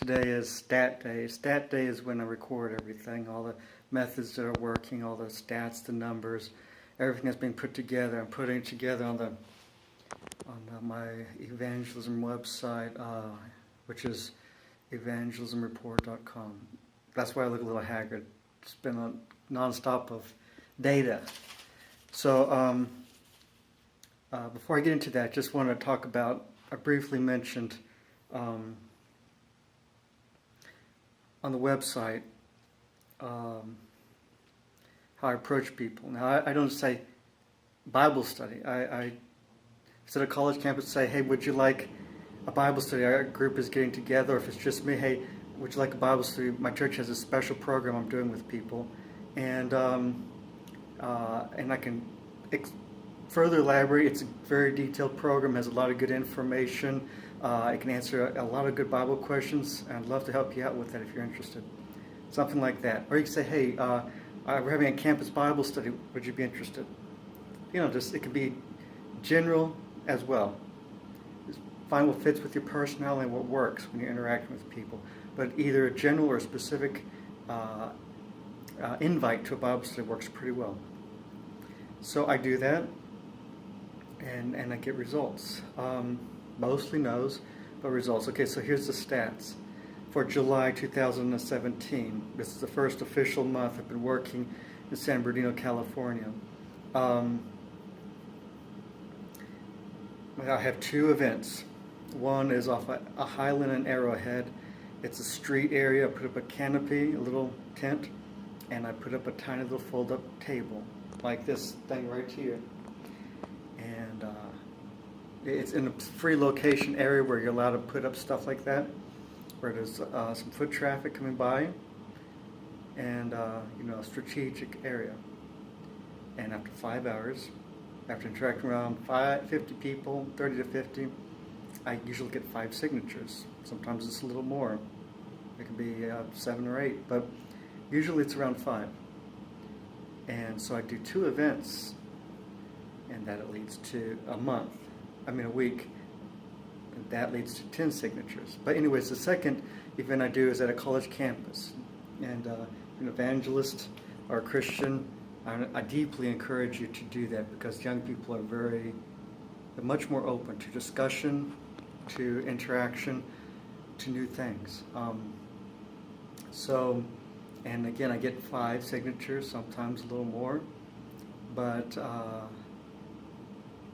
Today is Stat Day. Stat Day is when I record everything, all the methods that are working, all the stats, the numbers, everything that's being put together. I'm putting it together on my Evangelism website, which is evangelismreport.com. That's why I look a little haggard. It's been a non-stop of data. So before I get into that, just want to talk about, I briefly mentioned on the website how I approach people. Now, I don't say Bible study. I instead of college campus, say, hey, would you like a Bible study? Our group is getting together. Or if it's just me, hey, would you like a Bible study? My church has a special program I'm doing with people, and I can further elaborate. It's a very detailed program, has a lot of good information. It can answer a lot of good Bible questions, and I'd love to help you out with that if you're interested. Something like that. Or you can say, hey, we're having a campus Bible study. Would you be interested? You know, just it could be general as well. Just find what fits with your personality and what works when you're interacting with people. But either a general or a specific invite to a Bible study works pretty well. So I do that, and I get results. Mostly no's, but results. Okay, so here's the stats. For July 2017, this is the first official month I've been working in San Bernardino, California. I have two events. One is off a Highland and Arrowhead. It's a street area. I put up a canopy, a little tent, and I put up a tiny little fold-up table, like this thing right here. And it's in a free location area where you're allowed to put up stuff like that, where there's some foot traffic coming by, and a strategic area. And after 5 hours, after interacting around 50 people, 30 to 50, I usually get 5 signatures. Sometimes it's a little more. It can be 7 or 8, but usually it's around 5. And so I do 2 events, and that leads to a week. And that leads to 10 signatures. But anyways, the second event I do is at a college campus. And an evangelist or a Christian, I deeply encourage you to do that, because young people are they're much more open to discussion, to interaction, to new things. And again, I get 5 signatures, sometimes a little more, but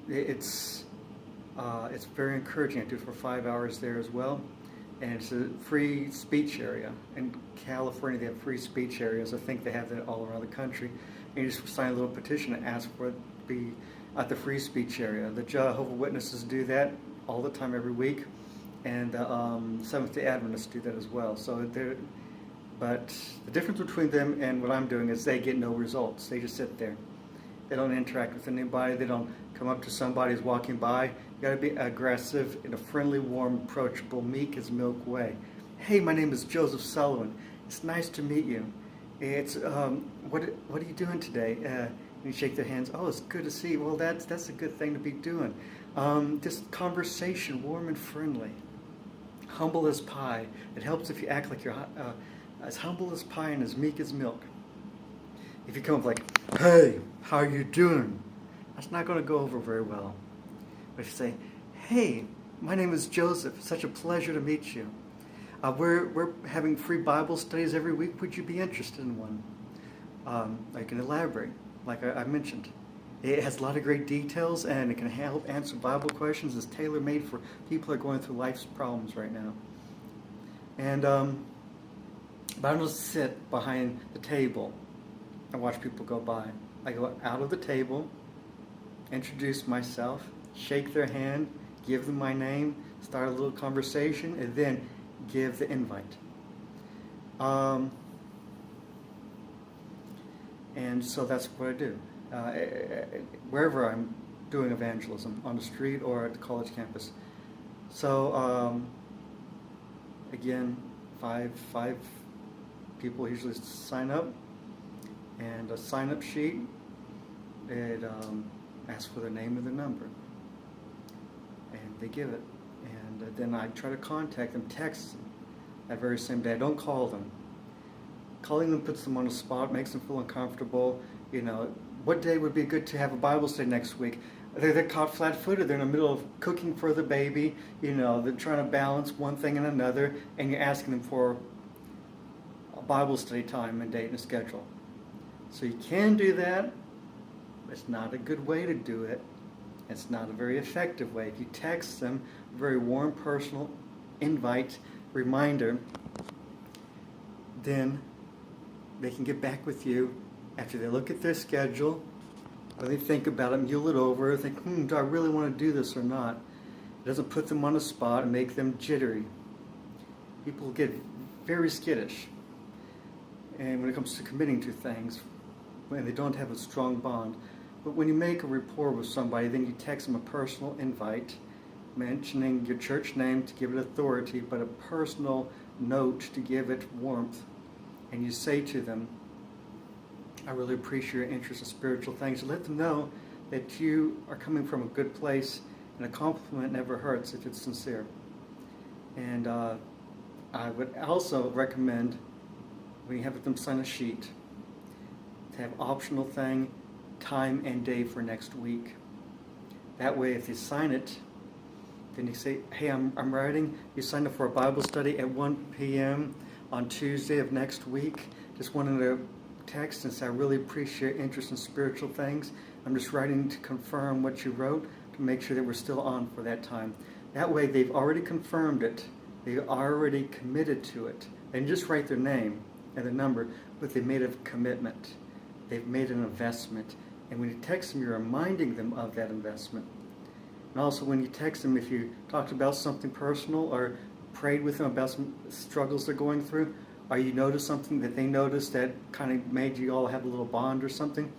it's very encouraging. I do it for 5 hours there as well, and it's a free speech area. In California, they have free speech areas. I think they have that all around the country. And you just sign a little petition and ask for it to be at the free speech area. The Jehovah's Witnesses do that all the time, every week, and the Seventh-day Adventists do that as well. But the difference between them and what I'm doing is they get no results. They just sit there. They don't interact with anybody. They don't come up to somebody who's walking by. You got to be aggressive in a friendly, warm, approachable, meek as milk way. Hey, my name is Joseph Sullivan. It's nice to meet you. It's what are you doing today? And you shake their hands. Oh, it's good to see you. Well, that's a good thing to be doing. Just conversation, warm and friendly, humble as pie. It helps if you act like you're as humble as pie and as meek as milk. If you come up like, hey, how are you doing? That's not going to go over very well. But if you say, hey, my name is Joseph. Such a pleasure to meet you. We're having free Bible studies every week. Would you be interested in one? I can elaborate, like I mentioned. It has a lot of great details, and it can help answer Bible questions. It's tailor-made for people who are going through life's problems right now. And but I don't just sit behind the table and watch people go by. I go out of the table, introduce myself, shake their hand, give them my name, start a little conversation, and then give the invite. And so that's what I do. Wherever I'm doing evangelism, on the street or at the college campus. So, again, five people usually sign up, and a sign-up sheet, it asks for their name and their number, and they give it. And then I try to contact them, text them, that very same day. Don't call them. Calling them puts them on the spot, makes them feel uncomfortable. What day would be good to have a Bible study next week? They're caught flat-footed. They're in the middle of cooking for the baby. They're trying to balance one thing and another, and you're asking them for a Bible study time and date and schedule. So you can do that. It's not a good way to do it. It's not a very effective way. If you text them a very warm, personal invite, reminder, then they can get back with you after they look at their schedule, or they think about it, mull it over, think, do I really want to do this or not? It doesn't put them on the spot and make them jittery. People get very skittish. And when it comes to committing to things, when they don't have a strong bond. But when you make a rapport with somebody, then you text them a personal invite, mentioning your church name to give it authority, but a personal note to give it warmth. And you say to them, I really appreciate your interest in spiritual things. Let them know that you are coming from a good place, and a compliment never hurts if it's sincere. And I would also recommend, when you have them sign a sheet, to have optional thing, time and day for next week. That way, if you sign it, then you say, hey, I'm writing. You signed up for a Bible study at 1 p.m. on Tuesday of next week. Just wanted to text and say, I really appreciate your interest in spiritual things. I'm just writing to confirm what you wrote, to make sure that we're still on for that time. That way, they've already confirmed it. They've already committed to it. They didn't just write their name and the number, but they made a commitment. They've made an investment. And when you text them, you're reminding them of that investment. And also when you text them, if you talked about something personal or prayed with them about some struggles they're going through, or you noticed something that they noticed that kind of made you all have a little bond or something,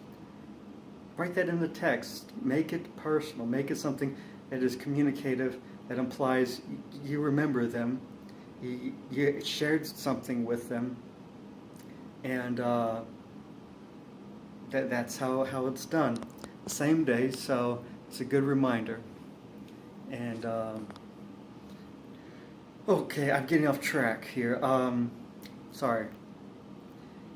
write that in the text. Make it personal. Make it something that is communicative, that implies you remember them, you shared something with them, and that's how it's done. Same day, so it's a good reminder. And okay, I'm getting off track here. Sorry.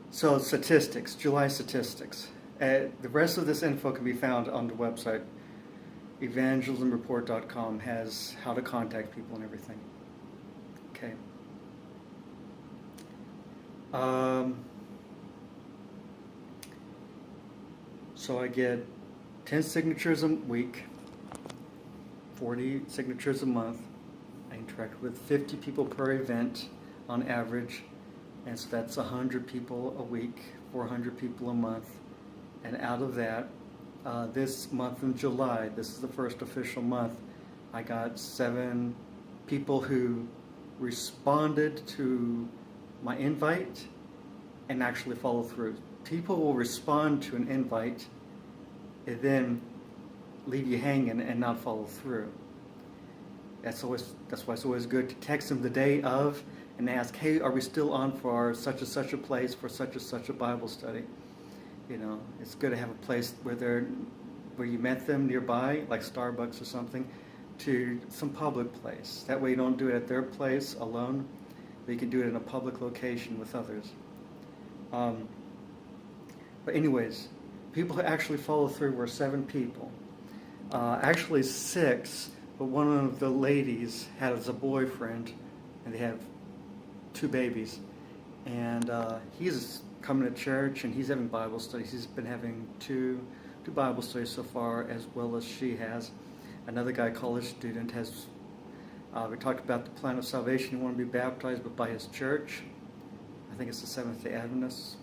So statistics, July statistics. The rest of this info can be found on the website. Evangelismreport.com has how to contact people and everything. Okay. So I get 10 signatures a week, 40 signatures a month. I interact with 50 people per event on average, and so that's 100 people a week, 400 people a month. And out of that, this month in July, this is the first official month, I got 7 people who responded to my invite and actually follow through. People will respond to an invite and then leave you hanging and not follow through. That's why it's always good to text them the day of and ask, hey, are we still on for our such and such a place for such and such a Bible study? It's good to have a place where you met them nearby, like Starbucks or something, to some public place. That way you don't do it at their place alone, but you can do it in a public location with others. But anyways, people who actually follow through were 7 people. Actually 6, but one of the ladies has a boyfriend, and they have 2 babies. And he's coming to church, and he's having Bible studies. He's been having two Bible studies so far, as well as she has. Another guy, college student, has, we talked about the plan of salvation. He wanted to be baptized, but by his church. I think it's the Seventh-day Adventists,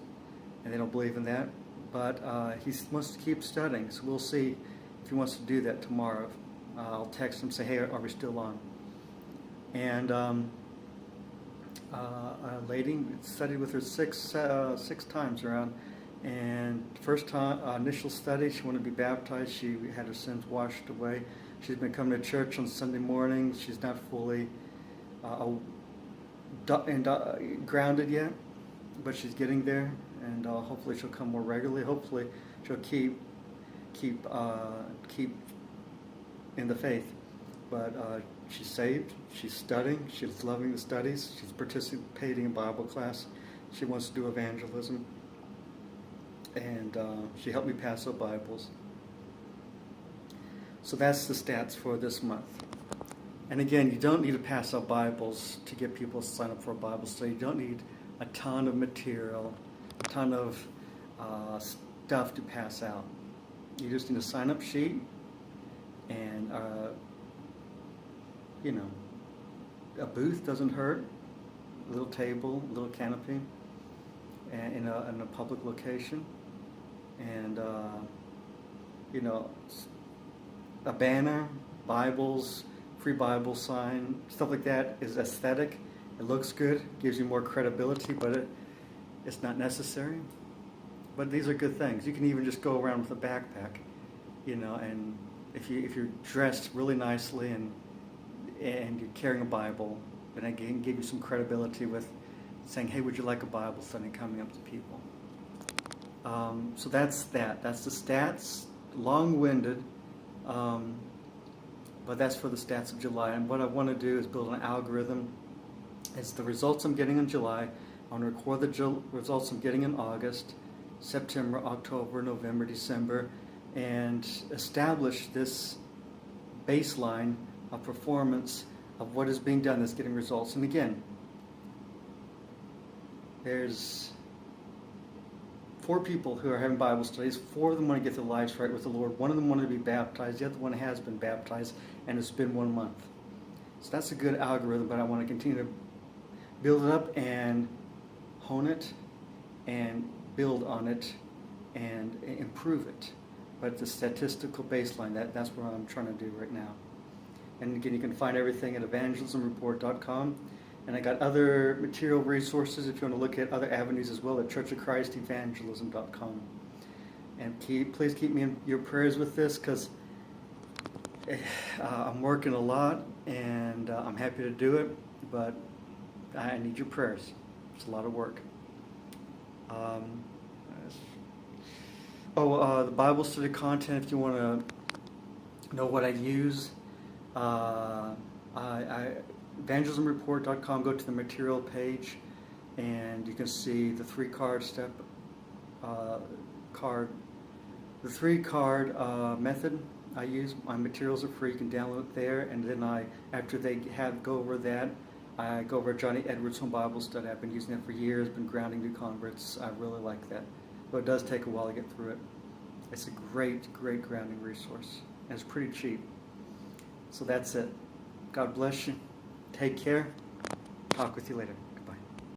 and they don't believe in that. But he wants to keep studying, so we'll see if he wants to do that tomorrow. I'll text him, say, hey, are we still on? And a lady studied with her six times around, and first time initial study, she wanted to be baptized. She had her sins washed away. She's been coming to church on Sunday mornings. She's not fully grounded yet, but she's getting there, and hopefully she'll come more regularly. Hopefully she'll keep in the faith. But She's saved. She's studying. She's loving the studies. She's participating in Bible class. She wants to do evangelism. And she helped me pass out Bibles. So that's the stats for this month. And again, you don't need to pass out Bibles to get people to sign up for a Bible study. You don't need a ton of material, a ton of stuff to pass out. You just need a sign-up sheet and, a booth doesn't hurt, a little table, a little canopy, and in a public location, and, a banner, Bibles, free Bible sign, stuff like that is aesthetic. It looks good, gives you more credibility, but it's not necessary. But these are good things. You can even just go around with a backpack, and if you're dressed really nicely and you're carrying a Bible, then I can give you some credibility with saying, hey, would you like a Bible study, coming up to people. So that's that. That's the stats, long-winded, but that's for the stats of July. And what I want to do is build an algorithm. It's the results I'm getting in July. I want to record the results I'm getting in August, September, October, November, December, and establish this baseline of performance of what is being done that's getting results. And again, there's 4 people who are having Bible studies. 4 of them want to get their lives right with the Lord. 1 of them wanted to be baptized. The other one has been baptized, and it's been 1 month. So that's a good algorithm, but I want to continue to build it up and hone it and build on it and improve it. But the statistical baseline, that's what I'm trying to do right now. And again, you can find everything at evangelismreport.com. And I got other material resources if you want to look at other avenues as well at churchofchristevangelism.com. And please keep me in your prayers with this, because I'm working a lot and I'm happy to do it, but I need your prayers. It's a lot of work. The Bible study content, if you want to know what I use, evangelismreport.com, go to the material page, and you can see the 3-card method I use. My materials are free. You can download it there, and then after they go over that, I go over Johnny Edwards' Home Bible Study. I've been using it for years, been grounding new converts. I really like that. But it does take a while to get through it. It's a great, great grounding resource. And it's pretty cheap. So that's it. God bless you. Take care. Talk with you later.